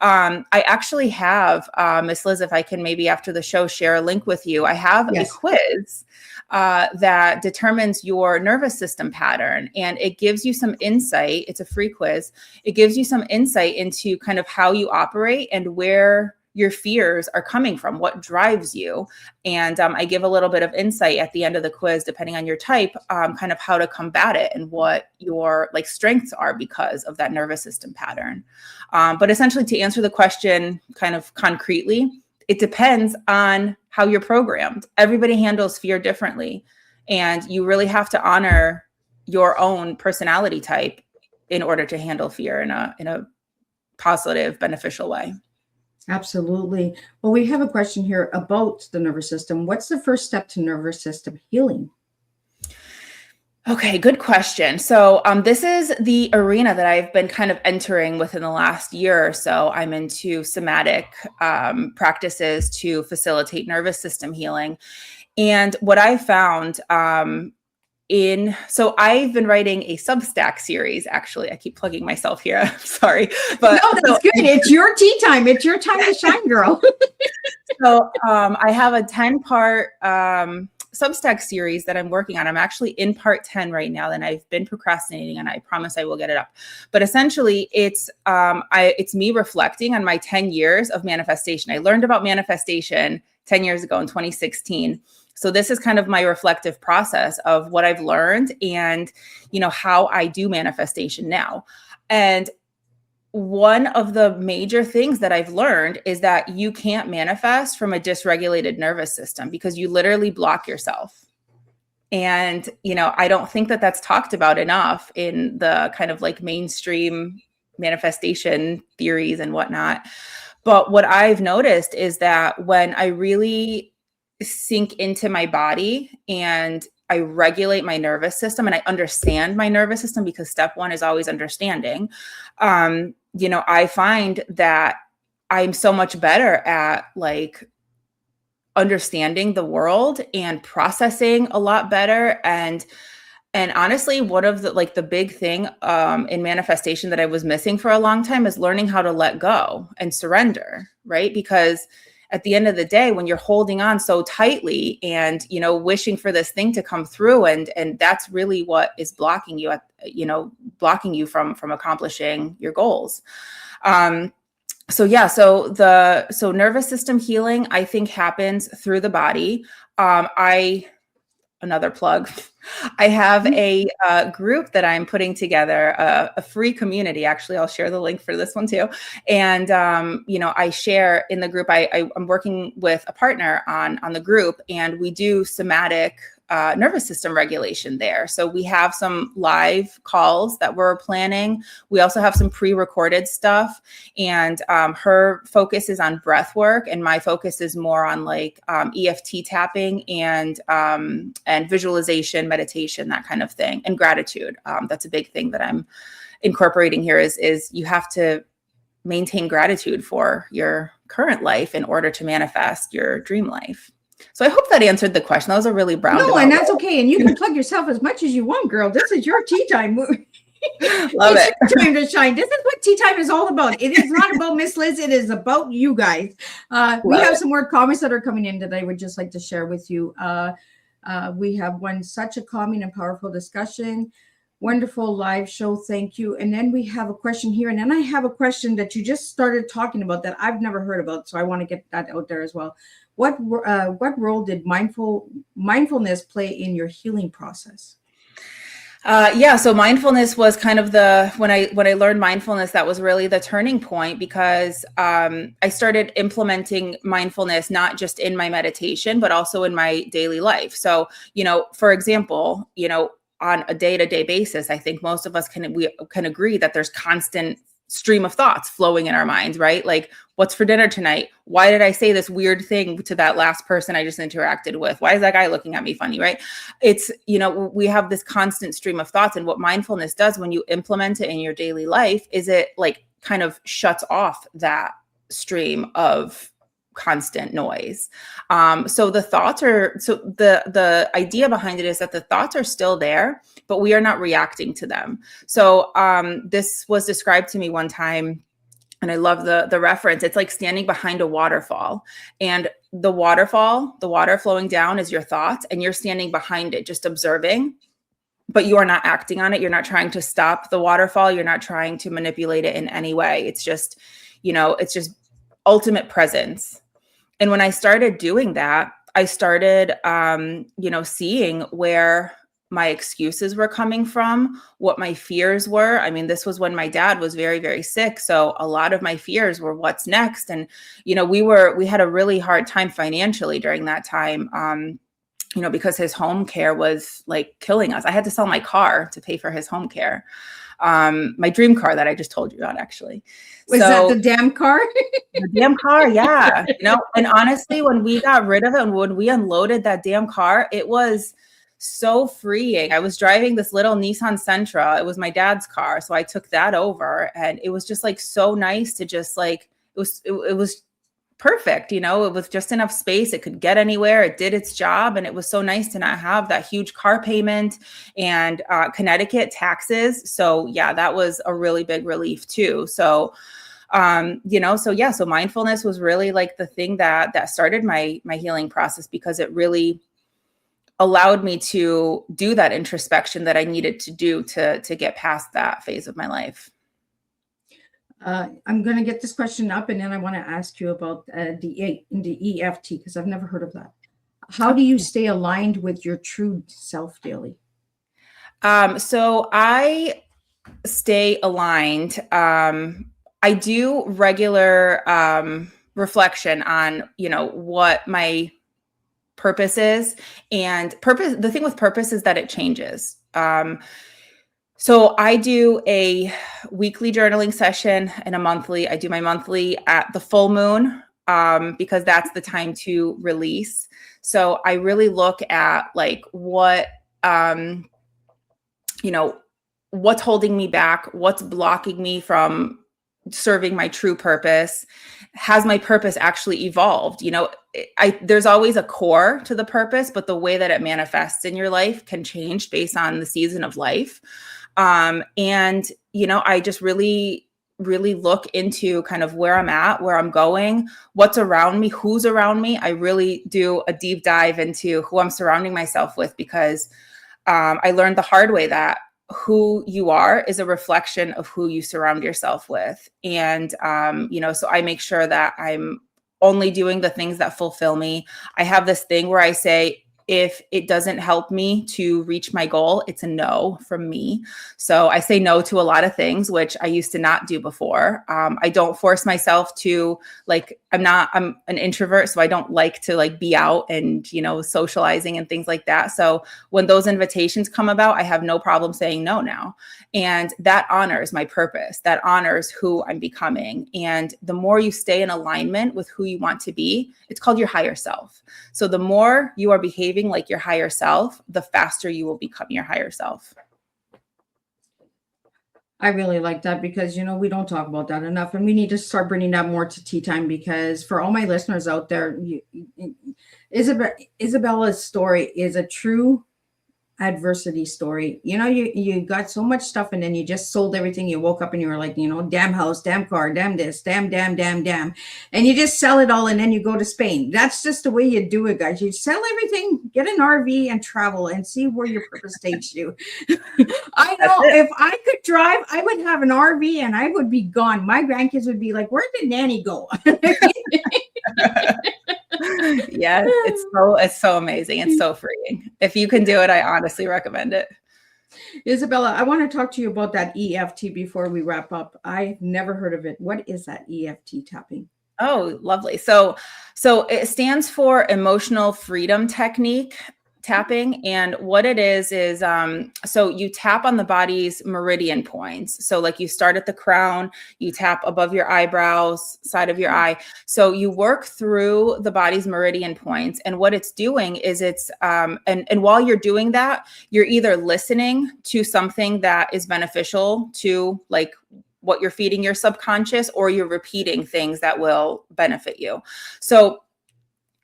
I actually have, Miss Liz, if I can maybe after the show share a link with you, I have a quiz that determines your nervous system pattern, and it gives you some insight. It's a free quiz. It gives you some insight into kind of how you operate and where your fears are coming from, what drives you. And I give a little bit of insight at the end of the quiz, depending on your type, kind of how to combat it and what your strengths are because of that nervous system pattern. But essentially to answer the question kind of concretely, it depends on how you're programmed. Everybody handles fear differently. And you really have to honor your own personality type in order to handle fear in a positive, beneficial way. Absolutely. Well, we have a question here about the nervous system. What's the first step to nervous system healing? Okay, good question. So this is the arena that I've been kind of entering within the last year or so. I'm into somatic practices to facilitate nervous system healing. And what I found so I've been writing a Substack series. Actually, I keep plugging myself here. I'm sorry, but no, that's good. It's your tea time. It's your time to shine, girl. So I have a 10-part Substack series that I'm working on. I'm actually in part 10 right now, and I've been procrastinating, and I promise I will get it up. But essentially, it's me reflecting on my 10 years of manifestation. I learned about manifestation 10 years ago in 2016. So this is kind of my reflective process of what I've learned and, how I do manifestation now. And one of the major things that I've learned is that you can't manifest from a dysregulated nervous system because you literally block yourself. And, I don't think that that's talked about enough in the kind of mainstream manifestation theories and whatnot. But what I've noticed is that when I really sink into my body and I regulate my nervous system and I understand my nervous system, because step one is always understanding. I find that I'm so much better at understanding the world and processing a lot better. And honestly, one of the big thing in manifestation that I was missing for a long time is learning how to let go and surrender, right? Because at the end of the day, when you're holding on so tightly and, wishing for this thing to come through, and that's really what is blocking you from accomplishing your goals. So nervous system healing, I think, happens through the body. Another plug. I have a group that I'm putting together, a free community. Actually, I'll share the link for this one too. And, I share in the group, I'm working with a partner on the group, and we do somatic nervous system regulation there. So we have some live calls that we're planning. We also have some pre-recorded stuff, and her focus is on breath work, and my focus is more on EFT tapping and visualization, meditation, that kind of thing, and gratitude. That's a big thing that I'm incorporating here is you have to maintain gratitude for your current life in order to manifest your dream life. So I hope that answered the question. That was a really brown. No, and that's okay. And you can plug yourself as much as you want, girl. This is your tea time. Love it. Your time to shine. This is what tea time is all about. It is not about Miss Liz. It is about you guys. We have some more comments that are coming in that I would just like to share with you. We have such a calming and powerful discussion. Wonderful live show. Thank you. And then we have a question here. And then I have a question that you just started talking about that I've never heard about. So I want to get that out there as well. What role did mindfulness play in your healing process? So mindfulness was kind of when I learned mindfulness, that was really the turning point, because I started implementing mindfulness, not just in my meditation, but also in my daily life. So, for example, on a day-to-day basis, I think most of us can agree that there's constant stream of thoughts flowing in our minds, right? Like, what's for dinner tonight? Why did I say this weird thing to that last person I just interacted with? Why is that guy looking at me funny, right? It's, we have this constant stream of thoughts. And what mindfulness does when you implement it in your daily life is it like kind of shuts off that stream of constant noise. So the idea behind it is that the thoughts are still there, but we are not reacting to them. So this was described to me one time, and I love the reference. It's like standing behind a waterfall, and the water flowing down is your thoughts, and you're standing behind it, just observing, but you are not acting on it. You're not trying to stop the waterfall. You're not trying to manipulate it in any way. It's just, it's just ultimate presence. And when I started doing that, I started, seeing where my excuses were coming from, what my fears were. I mean, this was when my dad was very, very sick. So a lot of my fears were what's next. And, we had a really hard time financially during that time, because his home care was like killing us. I had to sell my car to pay for his home care. My dream car that I just told you about, actually. Was that the damn car? The damn car, yeah. And honestly, when we got rid of it and when we unloaded that damn car, it was so freeing. I was driving this little Nissan Sentra. It was my dad's car. So I took that over, and it was just like so nice to just like, it was perfect. It was just enough space. It could get anywhere. It did its job. And it was so nice to not have that huge car payment and Connecticut taxes. So yeah, that was a really big relief too. So, so mindfulness was really like the thing that started my healing process, because it really allowed me to do that introspection that I needed to do to get past that phase of my life. I'm going to get this question up, and then I want to ask you about the EFT, because I've never heard of that. How do you stay aligned with your true self daily? So I stay aligned. I do regular reflection on, what my purpose is. And the thing with purpose is that it changes. So I do a weekly journaling session and I do my monthly at the full moon, because that's the time to release. So I really look at like what's holding me back, what's blocking me from serving my true purpose. Has my purpose actually evolved? There's always a core to the purpose, but the way that it manifests in your life can change based on the season of life. I just really, really look into kind of where I'm at, where I'm going, what's around me, who's around me. I really do a deep dive into who I'm surrounding myself with, because I learned the hard way that who you are is a reflection of who you surround yourself with. And, so I make sure that I'm only doing the things that fulfill me. I have this thing where I say, if it doesn't help me to reach my goal, it's a no from me. So I say no to a lot of things, which I used to not do before. I don't force myself to I'm an introvert, so I don't like to be out and, socializing and things like that. So when those invitations come about, I have no problem saying no now. And that honors my purpose. That honors who I'm becoming. And the more you stay in alignment with who you want to be, it's called your higher self. So the more you are behaving like your higher self, the faster you will become your higher self. I really like that, because, we don't talk about that enough, and we need to start bringing that more to tea time, because for all my listeners out there, Izabela's story is a true adversity story. You got so much stuff and then you just sold everything. You woke up and you were like, damn house, damn car, damn this, damn, and you just sell it all and then you go to Spain. That's just the way you do it, guys. You sell everything, get an RV and travel and see where your purpose takes you. I know if I could drive, I would have an RV and I would be gone. My grandkids would be like, where did Nanny go? Yes, it's so amazing. It's so freeing. If you can do it, I honestly recommend it. Izabela, I want to talk to you about that EFT before we wrap up. I've never heard of it. What is that EFT tapping? Oh, lovely. So it stands for Emotional Freedom Technique tapping. And what it is, so you tap on the body's meridian points. So like you start at the crown, you tap above your eyebrows, side of your eye. So you work through the body's meridian points. And what it's doing is and while you're doing that, you're either listening to something that is beneficial to like what you're feeding your subconscious, or you're repeating things that will benefit you. So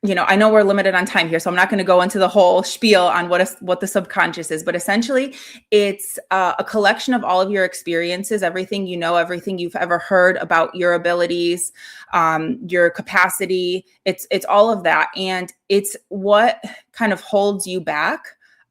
I know we're limited on time here, so I'm not going to go into the whole spiel on what the subconscious is, but essentially it's a collection of all of your experiences, everything everything you've ever heard about your abilities, your capacity. It's all of that. And it's what kind of holds you back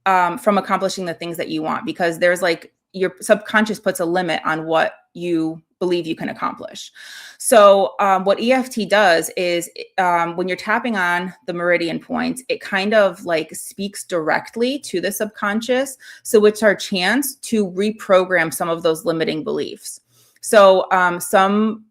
from accomplishing the things that you want, because there's like your subconscious puts a limit on what you believe you can accomplish. So what EFT does is when you're tapping on the meridian points, it kind of like speaks directly to the subconscious. So it's our chance to reprogram some of those limiting beliefs. So some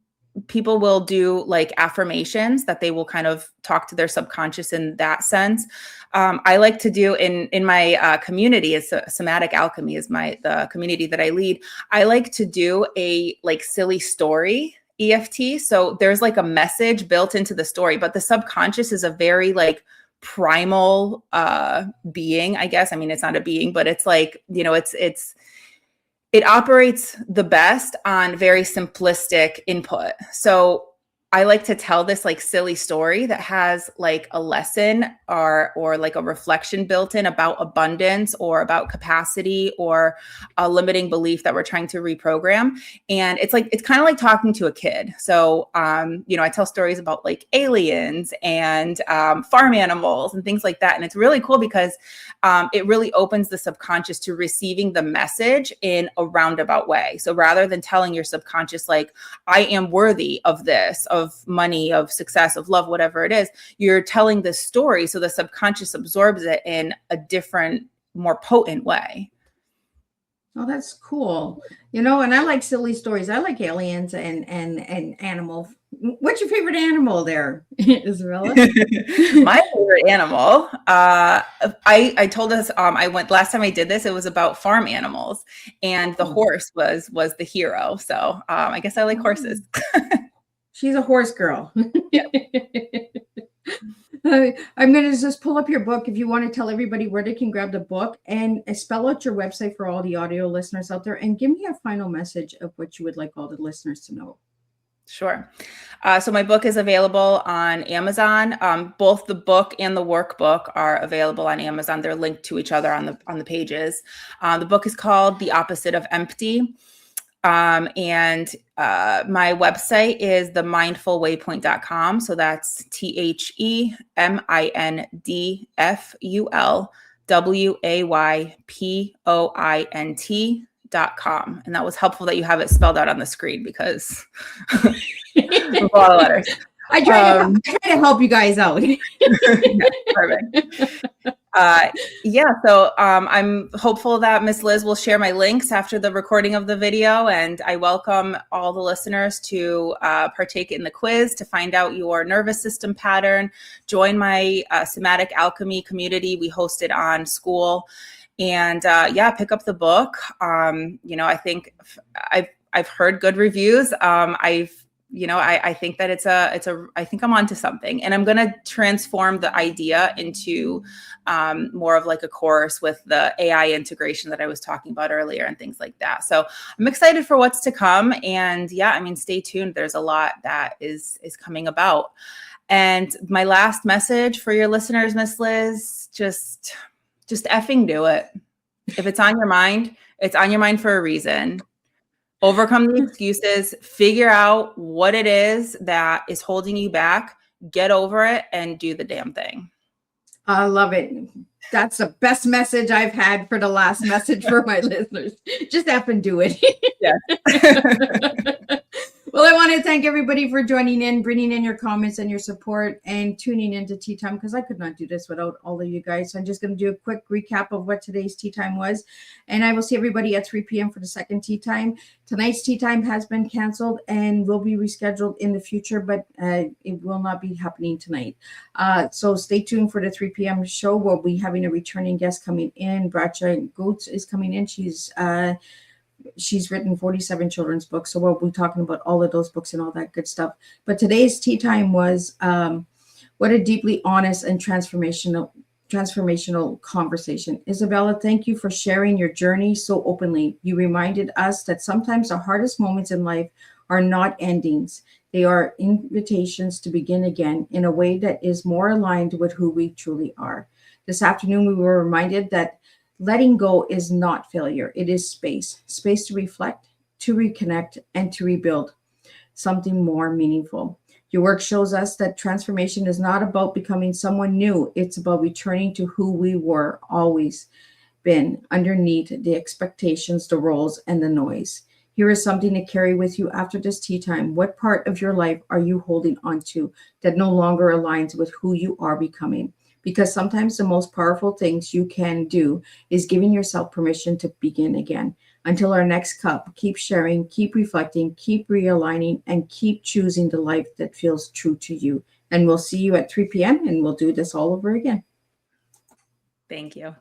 people will do like affirmations that they will kind of talk to their subconscious in that sense. I like to do in my community, it's Somatic Alchemy is the community that I lead. I like to do a like silly story EFT. So there's like a message built into the story, but the subconscious is a very like primal being, I guess. I mean, it's not a being, but it's like, it operates the best on very simplistic input. So I like to tell this like silly story that has like a lesson or like a reflection built in about abundance or about capacity or a limiting belief that we're trying to reprogram. And it's kind of like talking to a kid. So, I tell stories about like aliens and farm animals and things like that. And it's really cool because it really opens the subconscious to receiving the message in a roundabout way. So rather than telling your subconscious, like, I am worthy of this, of money, of success, of love, whatever it is, you're telling this story so the subconscious absorbs it in a different, more potent way. Oh, that's cool. And I like silly stories. I like aliens and animal. What's your favorite animal there, Izabela? My favorite animal. I told us I went last time I did this. It was about farm animals, and the horse was the hero. So I guess I like horses. She's a horse girl. Yeah. I'm going to just pull up your book if you want to tell everybody where they can grab the book, and spell out your website for all the audio listeners out there, and give me a final message of what you would like all the listeners to know. Sure. So my book is available on Amazon. Both the book and the workbook are available on Amazon. They're linked to each other on the pages. The book is called The Opposite of Empty. And my website is themindfulwaypoint.com. So that's THEMINDFULWAYPOINT.com. And that was helpful that you have it spelled out on the screen because a lot of letters. I try to help you guys out. Perfect. So I'm hopeful that Miss Liz will share my links after the recording of the video, and I welcome all the listeners to partake in the quiz to find out your nervous system pattern. Join my Somatic Alchemy community. We host it on School, and pick up the book. I think I've heard good reviews. I think that I think I'm onto something, and I'm going to transform the idea into more of like a course with the AI integration that I was talking about earlier and things like that. So I'm excited for what's to come, and stay tuned. There's a lot that is coming about. And my last message for your listeners, Miss Liz, just effing do it. If it's on your mind, it's on your mind for a reason. Overcome the excuses, figure out what it is that is holding you back, get over it, and do the damn thing. I love it. That's the best message I've had for the last message for my listeners. Just F and do it. Yeah. Well, I want to thank everybody for joining in, bringing in your comments and your support, and tuning into Tea Time, because I could not do this without all of you guys. So I'm just going to do a quick recap of what today's Tea Time was. And I will see everybody at 3 p.m. for the second Tea Time. Tonight's Tea Time has been canceled and will be rescheduled in the future, but it will not be happening tonight. So stay tuned for the 3 p.m. show. We'll be having a returning guest coming in. Bracha Goetz is coming in. She's written 47 children's books. So we'll be talking about all of those books and all that good stuff. But today's Tea Time was what a deeply honest and transformational conversation. Izabela, thank you for sharing your journey so openly. You reminded us that sometimes the hardest moments in life are not endings. They are invitations to begin again in a way that is more aligned with who we truly are. This afternoon, we were reminded that letting go is not failure. It is space to reflect, to reconnect, and to rebuild something more meaningful. Your work shows us that transformation is not about becoming someone new. It's about returning to who we were always been, underneath the expectations, the roles, and the noise. Here is something to carry with you after this tea time. What part of your life are you holding on to that no longer aligns with who you are becoming? Because sometimes the most powerful things you can do is giving yourself permission to begin again. Until our next cup, keep sharing, keep reflecting, keep realigning, and keep choosing the life that feels true to you. And we'll see you at 3 p.m. and we'll do this all over again. Thank you.